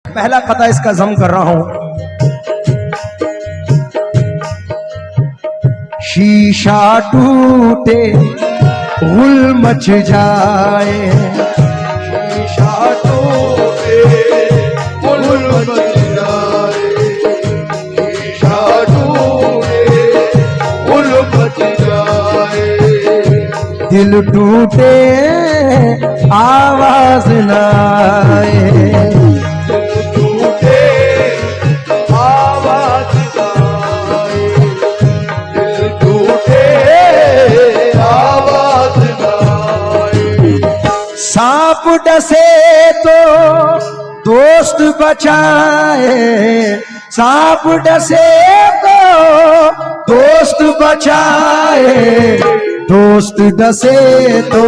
पहला कता इसका जम कर रहा हूं। शीशा टूटे गुल मच जाए, शीशा टूटे गुल मच जाए, शीशा टूटे गुल मच जाए। दिल टूटे आवाज न आए, दिल टूटे आवाज न आए, दिल टूटे आवाज न आए। सांप डसे तो दोस्त बचाए, सांप डसे तो दोस्त बचाए, दोस्त डसे तो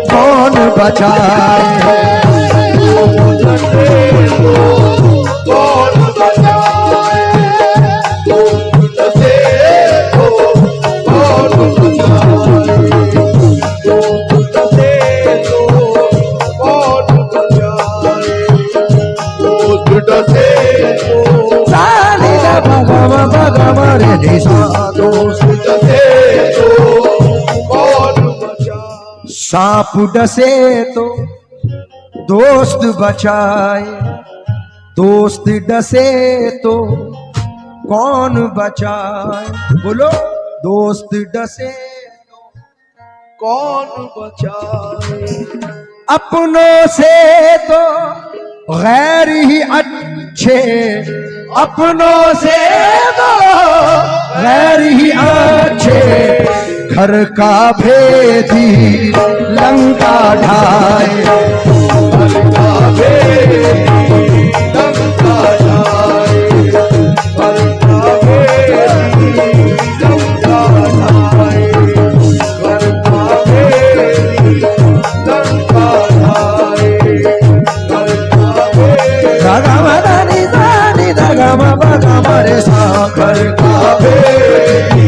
कौन बचाए। कौन बचाए, दोस्त डसे तो कौन बचाए, दोस्त डसे तो कौन बचाए, दोस्त डसे तो सारे भगम रे निशा, दोस्त डसे तो कौन बचाए। सांप डसे तो दोस्त बचाए, दोस्त डसे तो कौन बचाए। बोलो, दोस्त डसे तो कौन बचाए। अपनों से तो गैर ही अच्छे, अपनों से तो गैर ही अच्छे, घर का भेदी लंका ढाए, घर का भेदी लंका ढाए, घर का भेदी लंका ढाए, घर का भेदी लंका ढाए, घर का भेदी धगमदनि दानि धगम बगम रे सा, घर का भेदी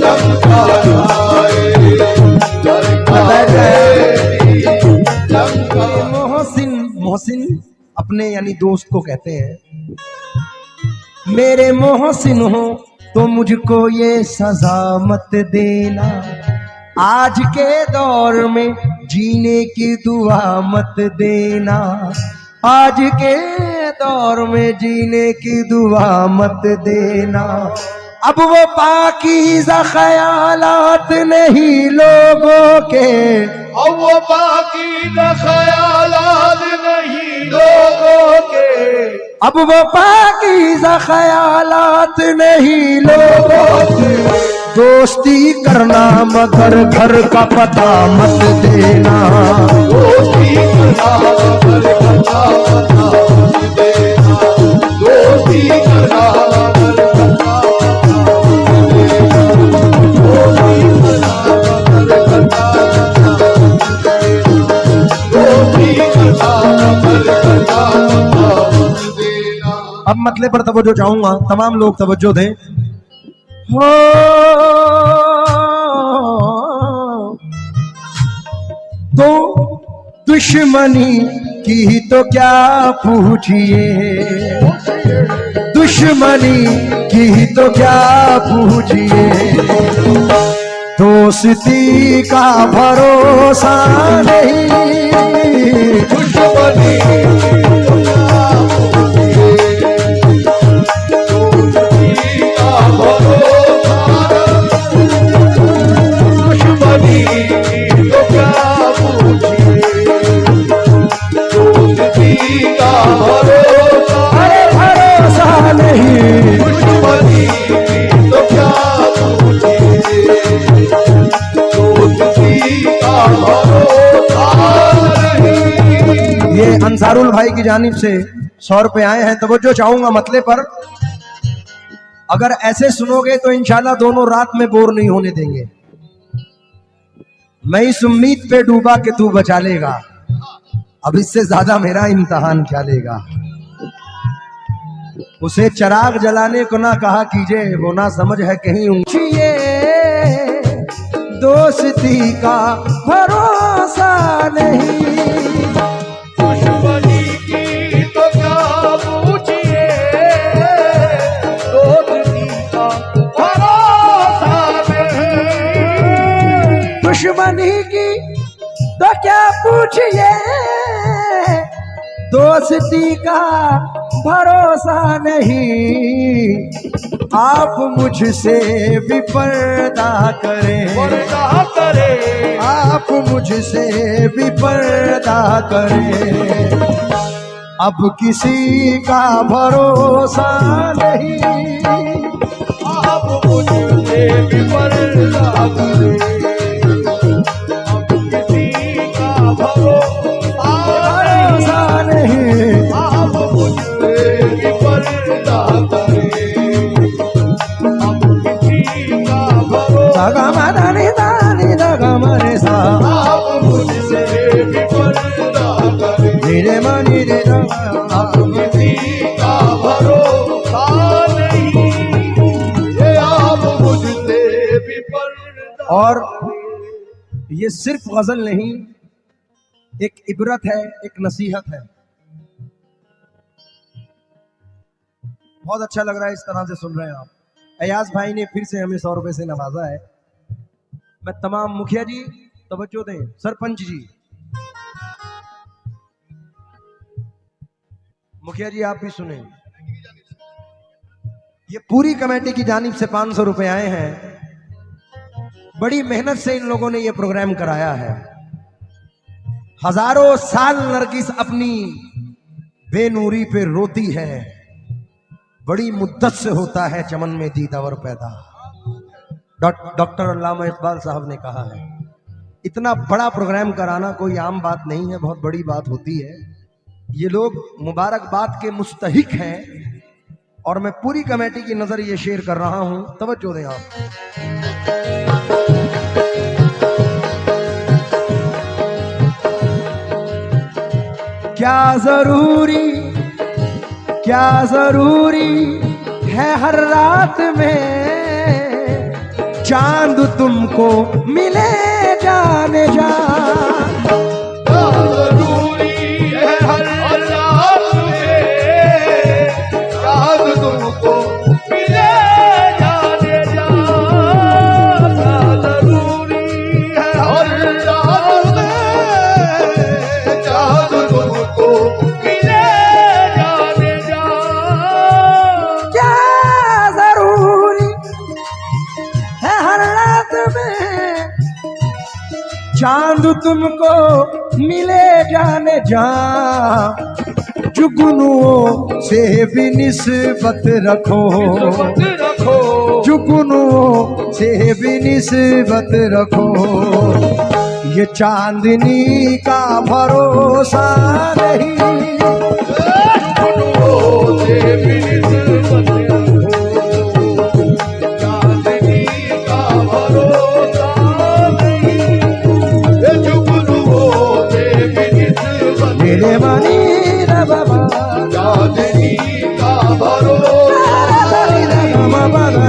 लंका ढाए, घर का भेदी लंका। मोहसिन, मोहसिन अपने यानी दोस्त को कहते हैं, मेरे मोहसिन हो तो मुझको ये सजा मत देना, आज के दौर में जीने की दुआ मत देना, आज के दौर में जीने की दुआ मत देना। अब वो पाकीज़ा ख़यालात नहीं लोगों के, अब वो बाकी न ख्यालात नहीं लोगों के, अब वो पाकीज़ा ख़यालात नहीं लोगों के। दोस्ती करना मगर घर का पता मत देना, दोस्ती करना मगर घर का पता मत देना, दोस्ती करना मगर घर का पता मत देना, दोस्ती करना मगर घर का पता मत देना, दोस्ती करना मगर घर का पता मत देना। अब मतले पर तवज्जो चाहूंगा, तमाम लोग तवज्जो दें। हो तो दुश्मनी की तो क्या पूछिए, दुश्मनी की तो क्या पूछिए, दोस्ती का भरोसा नहीं, दुश्मनी ये अंसारुल भाई की जानिब से 100 रुपए आए हैं, तवज्जो चाहूंगा मतले पर। अगर ऐसे सुनोगे तो इंशाल्लाह दोनों रात में बोर नहीं होने देंगे। मैं इस उम्मीद पे डूबा कि तू बचा लेगा, अब इससे ज्यादा मेरा इम्तिहान क्या लेगा। उसे चिराग जलाने को ना कहा कीजिए, वो ना समझ है कहीं ऊंची, दोस्ती का भरोसा नहीं। दुश्मनी की तो क्या कुछ ये दोस्ती का भरोसा नहीं, आप मुझसे भी पर्दा करें, पर्दा करे, आप मुझसे भी पर्दा करें, अब किसी का भरोसा नहीं, आप मुझसे भी पर्दा करे, अब किसी का भरोसा नहीं, आप मुझसे भी पर्दा करे, अब किसी का भरोसा दगमदनि दानि दगमरे सा, आप मुझसे भी पर्दा करे, धीरे मनि रे अब किसी का भरोसा नहीं, ये आप मुझसे भी पर्दा। और ये सिर्फ गजल नहीं, एक इबरत है, एक नसीहत है। बहुत अच्छा लग रहा है इस तरह से सुन रहे हैं आप। अयाज भाई ने फिर से हमें 100 रुपए से नवाजा है। मैं तमाम मुखिया जी तवज्जो दें, सरपंच जी, मुखिया जी आप भी सुने। ये पूरी कमेटी की जानिब से 500 रुपए आए हैं। बड़ी मेहनत से इन लोगों ने ये प्रोग्राम कराया है। हजारों साल नरगिस अपनी बेनूरी पे रोती है, बड़ी मुद्दत से होता है चमन में दीदावर पैदा। डॉक्टर अल्लामा इकबाल साहब ने कहा है। इतना बड़ा प्रोग्राम कराना कोई आम बात नहीं है, बहुत बड़ी बात होती है। ये लोग मुबारकबाद के मुस्तहिक हैं और मैं पूरी कमेटी की नजर ये शेयर कर रहा हूं, तवज्जो दें आप। क्या जरूरी है हर रात में चांद तुमको मिले जाने जा, जरूरी है हर रात में चांद तुमको मिले जाने जा, जरूरी है हर रात में चांद तुमको मिले जाने जा, क्या जरूरी है हर रात में चांद तुमको मिले जाने जा, जुगनुओं से भी निस्बत रखो, जुगनुओं से भी निस्बत रखो, ये चांदनी का भरोसा नहीं, जुगनुओं से भी निस्बत रखो, चांदनी का भरोसा नहीं, ये जुगनुओं से भी निस्बत मेरे मनी रे बाबा चांदनी का भरोसा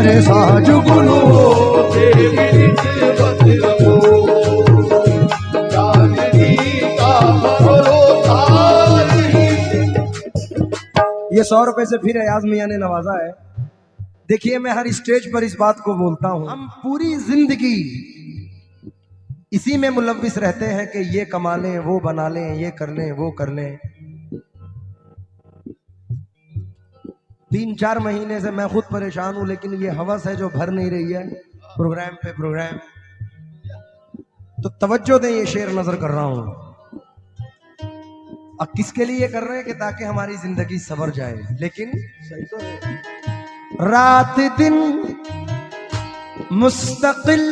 रे सा, जुगनुओं से भी निस्बत रखो, चांदनी का भरोसा नहीं। ये 100 रुपए से फिर अयाज मियां ने नवाजा है। देखिए मैं हर स्टेज पर इस बात को बोलता हूं, हम पूरी जिंदगी इसी में मुलव्विस रहते हैं कि ये कमा लें, वो बना लें, ये कर लें, वो कर लें। 3-4 महीने से मैं खुद परेशान हूं, लेकिन ये हवस है जो भर नहीं रही है प्रोग्राम पे प्रोग्राम। तो तवज्जो दें, ये शेर नजर कर रहा हूं। अब किसके लिए कर रहे हैं कि ताकि हमारी जिंदगी सवर जाए। लेकिन सही तो है। रात दिन मुस्तकिल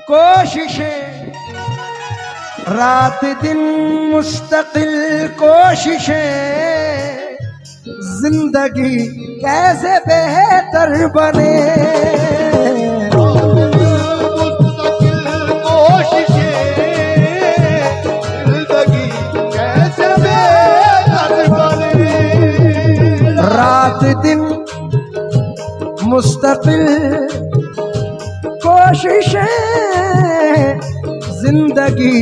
कोशिशें, रात दिन मुस्तकिल कोशिशें, जिंदगी कैसे बेहतर बने, रात दिन मुस्तकिल कोशिशें, जिंदगी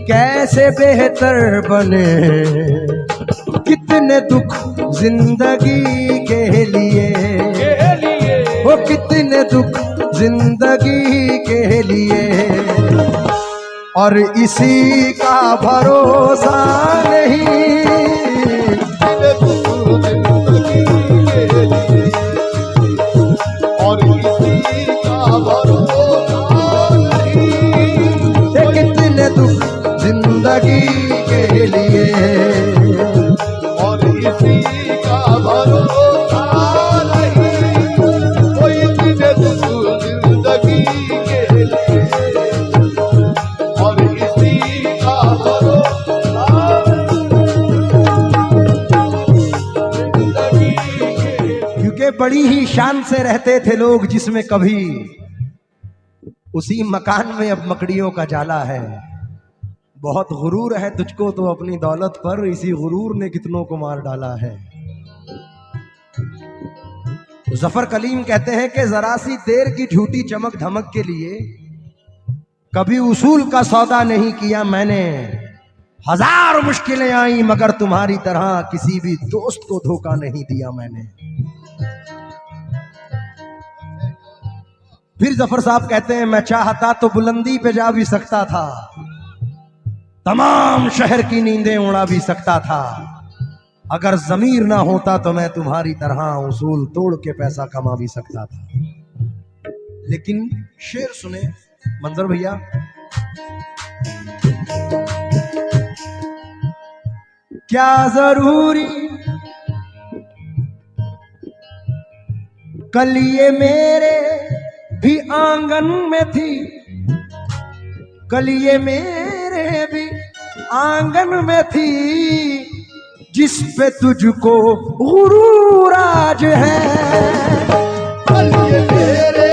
कैसे बेहतर बने, कितने दुख जिंदगी के लिए, वो कितने दुख जिंदगी के लिए, और इसी का भरोसा नहीं। और किसी का भरोसा नहीं। ये कितने दुख जिंदगी के लिए, और किसी का भरोसा नहीं। कोई कितने दुख जिंदगी के लिए, और किसी का भरोसा जिंदगी के। क्योंकि बड़ी ही शान से रहते थे लोग, जिसमें कभी उसी मकान में अब मकड़ियों का जाला है। बहुत गुरूर है तुझको तो अपनी दौलत पर, इसी गुरूर ने कितनों को मार डाला है। जफर कलीम कहते हैं कि जरा सी देर की झूठी चमक धमक के लिए कभी उसूल का सौदा नहीं किया मैंने। हजार मुश्किलें आई मगर तुम्हारी तरह किसी भी दोस्त को धोखा नहीं दिया मैंने। फिर जफर साहब कहते हैं, मैं चाहता तो बुलंदी पे जा भी सकता था, तमाम शहर की नींदें उड़ा भी सकता था। अगर जमीर ना होता तो मैं तुम्हारी तरह उसूल तोड़ के पैसा कमा भी सकता था। लेकिन शेर सुने मंजर भैया, क्या जरूरी कल ये मेरे भी आंगन में थी, कल ये मेरे भी आंगन में थी, जिस पे तुझको गुरूर आज है। कल ये मेरे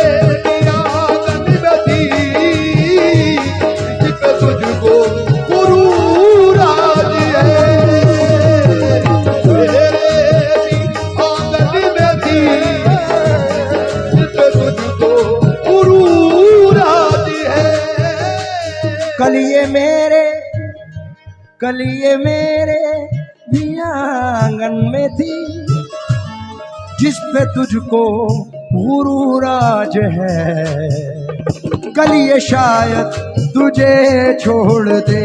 आंगन में थी, जिस पे तुझको गुरूर आज है। मेरे आंगन में थी, जिस पे तुझको गुरूर आज है। कल ये मेरे भी आंगन में थी, जिस पे तुझको गुरूर आज है। कल ये शायद तुझे छोड़ दे,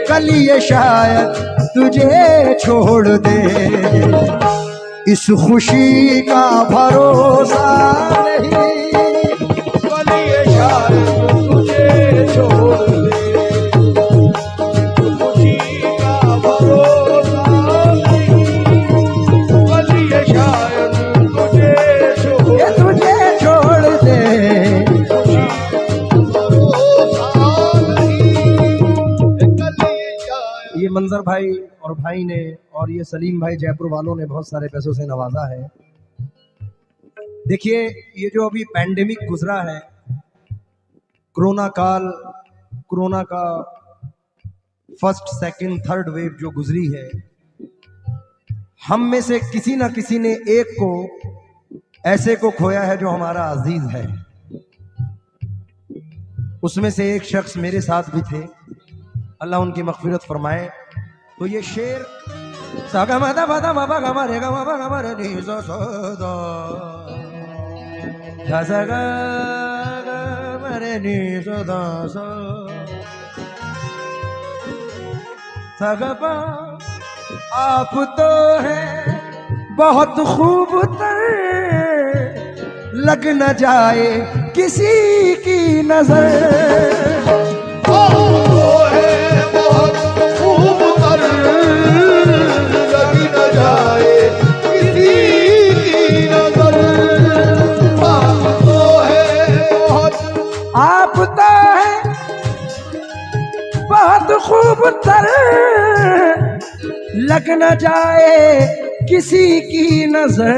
कल ये शायद तुझे छोड़ दे। इस खुशी का भरोसा नहीं, कल ये शायद तुझे छोड़ दे। ये मंजर भाई और भाई ने और ये सलीम भाई जयपुर वालों ने बहुत सारे पैसों से नवाजा है। देखिए ये जो अभी पैंडेमिक गुजरा है, कोरोना काल, कोरोना का फर्स्ट सेकंड थर्ड वेव जो गुजरी है, हम में से किसी ना किसी ने एक को ऐसे को खोया है जो हमारा अजीज है। उसमें से एक शख्स मेरे साथ भी थे, अल्लाह उनकी मगफिरत फरमाए। तो ये शेर सागा मादा बादा माबा गा मारे गा माबा गा मारे नी सा सा दा सा सा गा गा मारे नी सा दा सा सा गा पा। आप तो है बहुत खूबतर, लग न जाए किसी की नजर। आप तो है बहुत खूबतर, लग न जाए किसी की नजर।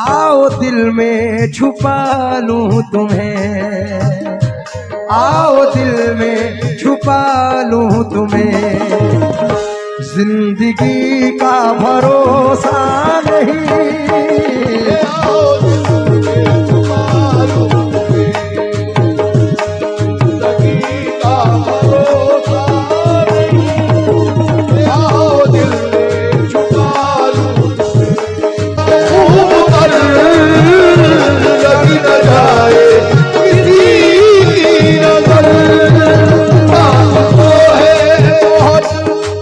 आओ दिल में छुपा लूं तुम्हें, आओ दिल में छुपा लूं तुम्हें। जिंदगी का भरोसा नहीं, लगी न जाए किसी की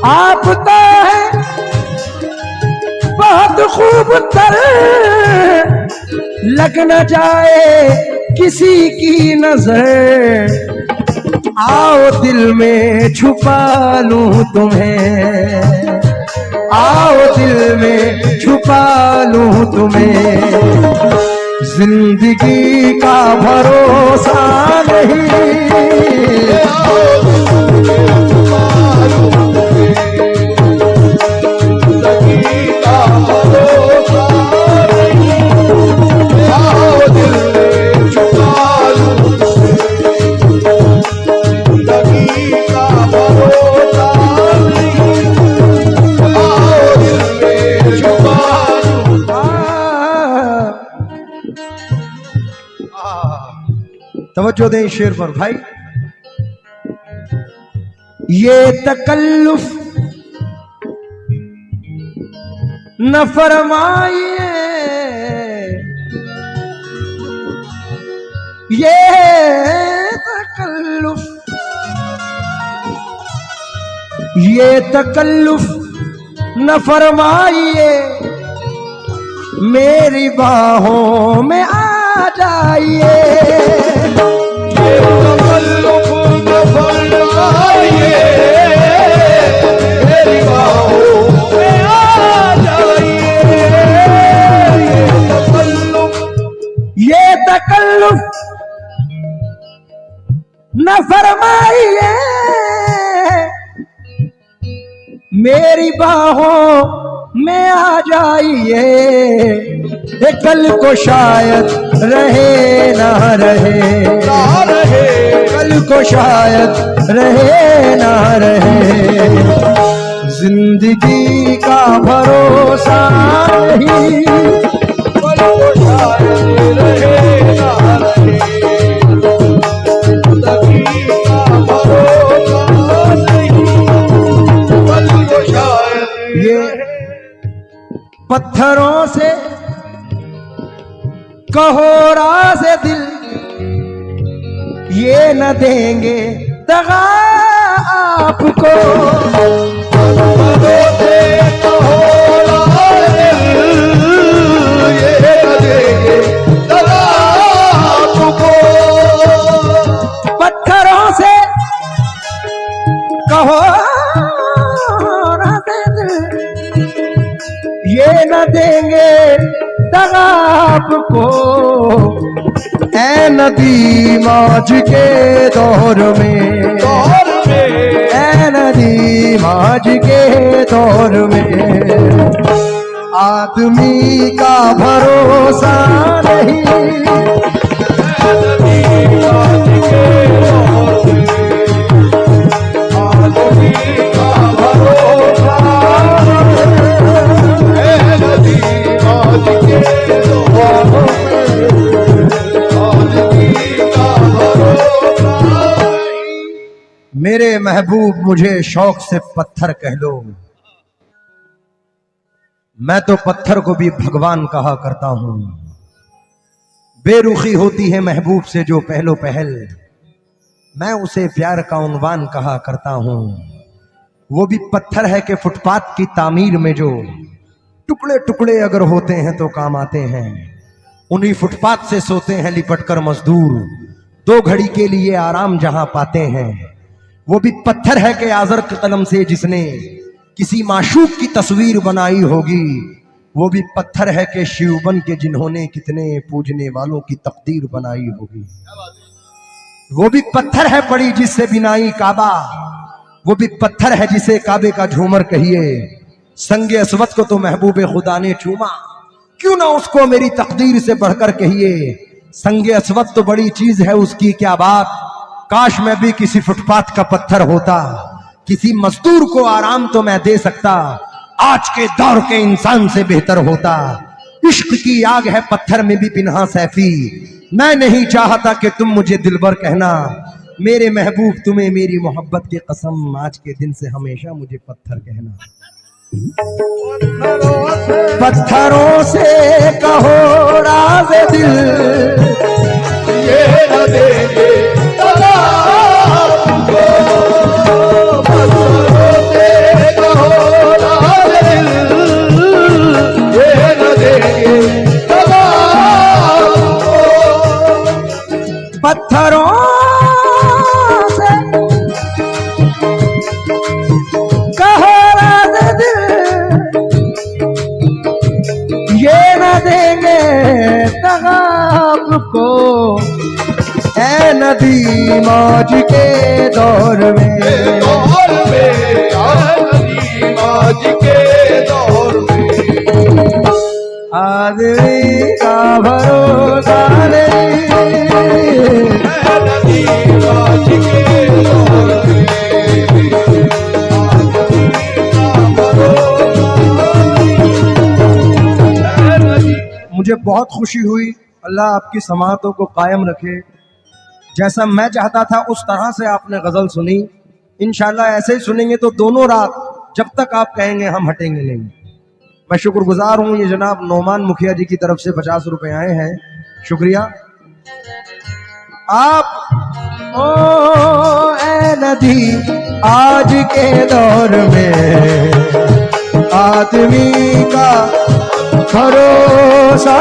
आप तो है बहुत खूब तर, लग न जाए किसी की नजर, आओ दिल में छुपा लूं तुम्हें, आओ दिल में छुपा लूं तुम्हें, जिंदगी का भरोसा नहीं, तवज्जो दें शेर पर भाई। ये तकल्लुफ न फरमाइए, ये तकल्लुफ, ये तकल्लुफ न फरमाइए, मेरी बाहों में आ जाइए, ये तकल्लुफ न फरमाइए, मेरी बाहों में आ जाइए, ये तकल्लुफ न फरमाइए, मेरी बाहों में आ जाइए, कल को शायद रहे ना रहे, कल को शायद रहे ना रहे, जिंदगी का भरोसा नहीं, कल को शायद रहे ना रहे, जिंदगी का भरोसा नहीं, कल को शायद। ये पत्थरों से कहो राज़ दिल, ये न देंगे दगा आपको, पत्थरों से कहो राज़ दिल, ये न देंगे दगा आपको, पत्थरों से कहो राज़ दिल, ये न देंगे दगा आपको, ऐ नदी मौज के दौर में, ऐ नदी मौज के दौर में, आदमी का भरोसा नहीं, ऐ नदी मौज के दौर में, आदमी का भरोसा नहीं, ऐ नदी मौज के दौर में, मेरे महबूब मुझे शौक से पत्थर कह लो, मैं तो पत्थर को भी भगवान कहा करता हूं, बेरुखी होती है महबूब से जो पहलो पहल, मैं उसे प्यार का उन्वान कहा करता हूं, वो भी पत्थर है कि फुटपाथ की तामीर में जो टुकड़े टुकड़े अगर होते हैं तो काम आते हैं, उन्हीं फुटपाथ से सोते हैं लिपटकर मजदूर, दो घड़ी के लिए आराम जहां पाते हैं, वो भी पत्थर है कि आज़र के कलम से जिसने किसी माशूक की तस्वीर बनाई होगी, वो भी पत्थर है कि शिवबन के जिन्होंने कितने पूजने वालों की तकदीर बनाई होगी, वो भी पत्थर है पड़ी जिससे बिनाई काबा, वो भी पत्थर है जिसे काबे का झूमर कहिए, संगे अस्वद को तो महबूबे खुदा ने चूमा, क्यों ना उसको मेरी तकदीर से बढ़कर कहिए, संगे अस्वद तो बड़ी चीज है उसकी क्या बात, काश मैं भी किसी फुटपाथ का पत्थर होता, किसी मजदूर को आराम तो मैं दे सकता, आज के दौर के इंसान से बेहतर होता, इश्क की आग है पत्थर में भी पिन्हा सैफी, मैं नहीं चाहता कि तुम मुझे दिलबर कहना, मेरे महबूब तुम्हें मेरी मोहब्बत की कसम, आज के दिन से हमेशा मुझे पत्थर कहना, पत्थरों से कहो राज़ दिल, ये न देंगे दगा आपको, पत्थरों से को, ऐ नदी मौज के दौर में, दौर में आदमी आज के दौर में आदमी का भरोसा नहीं, नदी आज के दौर में मुझे बहुत खुशी हुई। अल्लाह आपकी समातों को कायम रखे। जैसा मैं चाहता था उस तरह से आपने गजल सुनी। इंशाल्लाह ऐसे ही सुनेंगे तो दोनों रात जब तक आप कहेंगे हम हटेंगे नहीं। मैं शुक्रगुजार हूं। ये जनाब नोमान मुखिया जी की तरफ से 50 रुपए आए हैं, शुक्रिया। आप ओ ऐ नदी आज के दौर में आदमी का भरोसा